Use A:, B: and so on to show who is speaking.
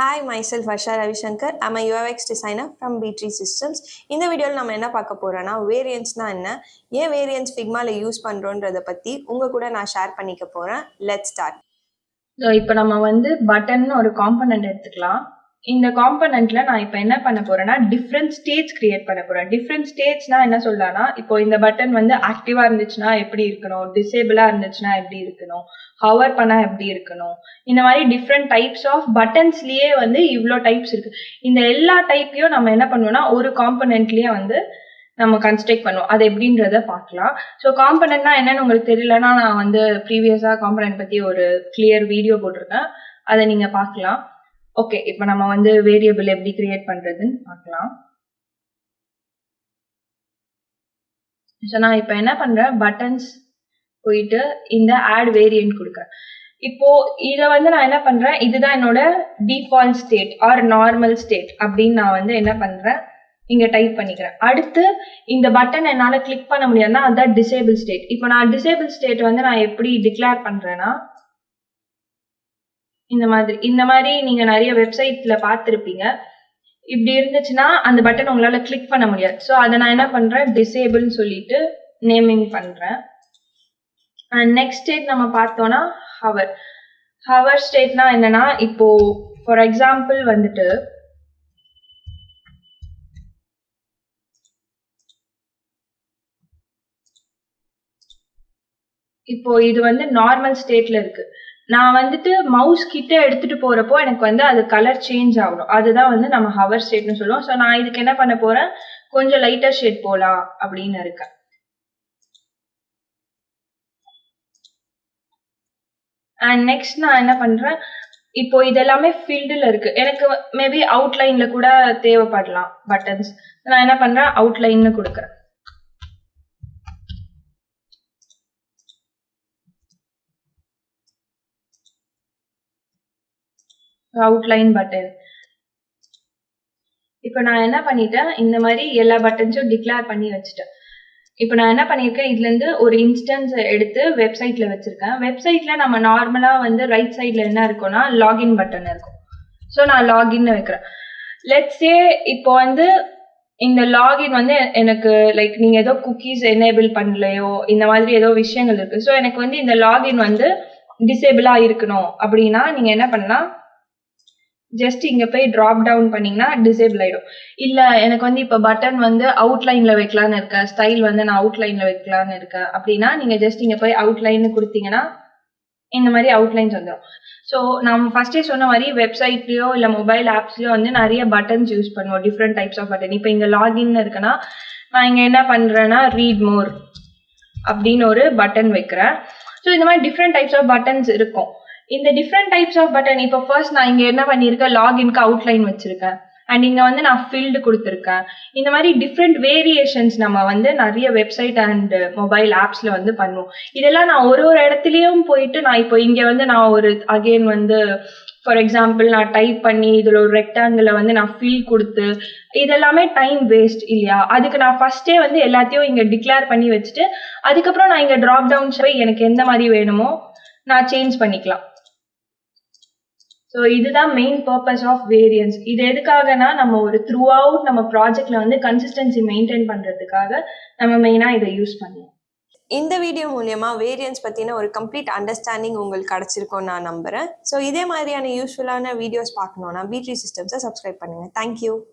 A: Hi, myself Varsha Ravishankar. I'm a UX designer from B3 Systems. இந்த வீடியோவில் நம்ம என்ன பார்க்க போறோம்னா வேரியன்ட்ஸ்னா என்ன, ஏன் வேரியன்ட்ஸ் ஃபிக்மால யூஸ் பண்றோன்றத பத்தி உங்க கூட நான் ஷேர் பண்ணிக்க போறேன். Let's start.
B: இப்போ நம்ம பட்டன் ஒரு காம்பனன்ட் எடுத்துக்கலாம். இந்த காம்பனன்ட்ல நான் இப்போ என்ன பண்ண போறேன்னா டிஃப்ரெண்ட் ஸ்டேட்ஸ் கிரியேட் பண்ண போறேன். டிஃப்ரெண்ட் ஸ்டேட்ஸ்னா என்ன சொல்லலாம்னா, இப்போ இந்த பட்டன் ஆக்டிவா இருந்துச்சுன்னா எப்படி இருக்கணும், டிசேபிளா இருந்துச்சுன்னா எப்படி இருக்கணும், ஹவர் பண்ணா எப்படி இருக்கணும், இந்த மாதிரி டிஃப்ரெண்ட் டைப்ஸ் ஆஃப் பட்டன்ஸ்லயே இவ்வளோ டைப்ஸ் இருக்கு. இந்த எல்லா டைப்பையும் நம்ம என்ன பண்ணுவோம்னா ஒரு காம்பனன்ட்லயே நம்ம கன்ஸ்ட்ரக்ட் பண்ணுவோம். அது எப்படின்றத பார்க்கலாம். ஸோ காம்பனன்ட்னா என்னன்னு உங்களுக்கு தெரியலன்னா நான் ப்ரீவியஸா காம்பனன்ட் பத்தி ஒரு கிளியர் வீடியோ போட்டிருக்கேன், அதை நீங்க பார்க்கலாம். ஓகே, இப்போ நம்ம வேரியபிள் எப்படி கிரியேட் பண்றதுன்னு பார்க்கலாம். ஸோ நான் இப்போ என்ன பண்றேன், பட்டன்ஸ் போயிட்டு இந்த ஆட் வேரியன்ட் கொடுக்குறேன். இப்போ இதை நான் என்ன பண்றேன், இதுதான் என்னோட default state or normal state அப்படின்னு நான் என்ன பண்றேன், இங்க டைப் பண்ணிக்கிறேன். அடுத்து இந்த பட்டன் என்னால கிளிக் பண்ண முடியாதுன்னா அதுதான் டிசேபிள் ஸ்டேட். இப்போ நான் டிசேபிள் ஸ்டேட் நான் எப்படி டிக்ளேர் பண்றேன்னா, இந்த மாதிரி நீங்க நிறைய வெப்சைட்ல பார்த்துருப்பீங்க. இப்படி இருந்துச்சுன்னா அந்த பட்டன் உங்களால கிளிக் பண்ண முடியாது. ஸோ அதை நான் என்ன பண்றேன், டிசேபிள் சொல்லிட்டு நேமிங் பண்றேன். அண்ட் நெக்ஸ்ட் ஸ்டேட் நம்ம பார்த்தோம்னா ஹவர். ஹவர் ஸ்டேட்னா என்னன்னா, இப்போ ஃபார் எக்ஸாம்பிள் இப்போ இது நார்மல் ஸ்டேட்ல இருக்கு. நான் மவுஸ் கிட்ட எடுத்துட்டு போறப்போ எனக்கு அது கலர் சேஞ்ச் ஆகணும். அதுதான் நம்ம ஹவர் ஸ்டேட்னு சொல்லுவோம். ஸோ நான் இதுக்கு என்ன பண்ண போறேன், கொஞ்சம் லைட்டர் ஷேட் போலாம் அப்படின்னு இருக்கேன். அண்ட் நெக்ஸ்ட் நான் என்ன பண்றேன், இப்போ இதெல்லாமே ஃபீல்டுல இருக்கு. எனக்கு மேபி அவுட்லைன்ல கூட தேவைப்படலாம் பட்டன்ஸ். நான் என்ன பண்றேன், அவுட்லைன்னு கொடுக்குறேன். Outline button. இப்போ நான் என்ன பண்ணிட்டேன், இந்த மாதிரி எல்லா பட்டன்ஸும் டிக்ளேர் பண்ணி வச்சுட்டேன். இப்போ நான் என்ன பண்ணியிருக்கேன், இதுல இருந்து ஒரு இன்ஸ்டன்ஸ் எடுத்து வெப்சைட்ல வச்சிருக்கேன். வெப்சைட்ல நம்ம நார்மலா ரைட் சைட்ல என்ன இருக்கும்னா லாகின் பட்டன் இருக்கும். ஸோ நான் லாகின் வைக்கிறேன். லெட்ஸ் சே இப்போ இந்த லாகின் எனக்கு லைக் நீங்க ஏதோ குக்கீஸ் எனேபிள் பண்ணலையோ இந்த மாதிரி ஏதோ விஷயங்கள் இருக்கு. ஸோ எனக்கு இந்த லாகின் டிசேபிளா இருக்கணும் அப்படின்னா நீங்க என்ன பண்ணலாம், ஜஸ்ட் இங்க போய் டிராப் டவுன் பண்ணீங்கன்னா டிசேபிள் ஆயிடும். இல்ல எனக்கு இப்ப பட்டன் அவுட்லைன்ல வைக்கலான்னு இருக்கேன், ஸ்டைல் நான் அவுட்லைன்ல வைக்கலான்னு இருக்கேன் அப்படின்னா நீங்க ஜஸ்ட் இங்க போய் அவுட்லைன் கொடுத்தீங்கன்னா இந்த மாதிரி அவுட்லைன்ஸ் வந்துடும். ஸோ நம்ம ஃபர்ஸ்டே சொன்ன மாதிரி வெப்சைட்லயோ இல்ல மொபைல் ஆப்ஸ்லயோ நிறைய பட்டன்ஸ் யூஸ் பண்ணுவோம், டிஃப்ரெண்ட் டைப்ஸ் ஆஃப் பட்டன். இப்போ இங்க லாகின் இருக்குன்னா நான் இங்க என்ன பண்றேன்னா ரீட் மோர் அப்படின்னு ஒரு பட்டன் வைக்கிறேன். ஸோ இந்த மாதிரி டிஃப்ரெண்ட் டைப்ஸ் ஆஃப் பட்டன்ஸ் இருக்கும். இந்த டிஃப்ரெண்ட் டைப்ஸ் ஆஃப் பட்டன் இப்போ ஃபர்ஸ்ட் நான் இங்க என்ன பண்ணிருக்கேன், லாகின்க்கு அவுட்லைன் வச்சிருக்கேன். அண்ட் இங்க நான் ஃபீல்டு கொடுத்துருக்கேன். இந்த மாதிரி டிஃப்ரெண்ட் வேரியேஷன்ஸ் நம்ம நிறைய வெப்சைட் அண்ட் மொபைல் ஆப்ஸ்ல பண்ணுவோம். இதெல்லாம் நான் ஒரு இடத்துலயும் போயிட்டு நான் இப்போ இங்க நான் ஒரு அகெயின் ஃபார் எக்ஸாம்பிள் நான் டைப் பண்ணி இதுல ஒரு ரெக்டாங்கிள் நான் ஃபில் கொடுத்து இதெல்லாமே டைம் வேஸ்ட் இல்லையா. அதுக்கு நான் ஃபர்ஸ்டே எல்லாத்தையும் இங்க டிக்ளேர் பண்ணி வச்சுட்டு அதுக்கப்புறம் நான் இங்க டிராப் டவுன் போய் எனக்கு எந்த மாதிரி வேணுமோ நான் சேஞ்ச் பண்ணிக்கலாம். ஸோ இதுதான் மெயின் பர்பஸ் ஆஃப் வேரியன்ஸ். இது எதுக்காகனா நம்ம ஒரு த்ரூ அவுட் நம்ம ப்ராஜெக்ட்ல கன்சிஸ்டன்சி மெயின்டைன் பண்றதுக்காக நம்ம மெயினா இதை யூஸ் பண்ணுவோம்.
A: இந்த வீடியோ மூலமா வேரியன்ஸ் பத்தின ஒரு கம்ப்ளீட் அண்டர்ஸ்டாண்டிங் உங்களுக்கு கிடைச்சிருக்கும்னு நான் நம்புறேன். ஸோ இதே மாதிரியான யூஸ்ஃபுல்லான வீடியோஸ் பார்க்கணும்னா B3 Systems சப்ஸ்கிரைப் பண்ணுங்க. தேங்க்யூ.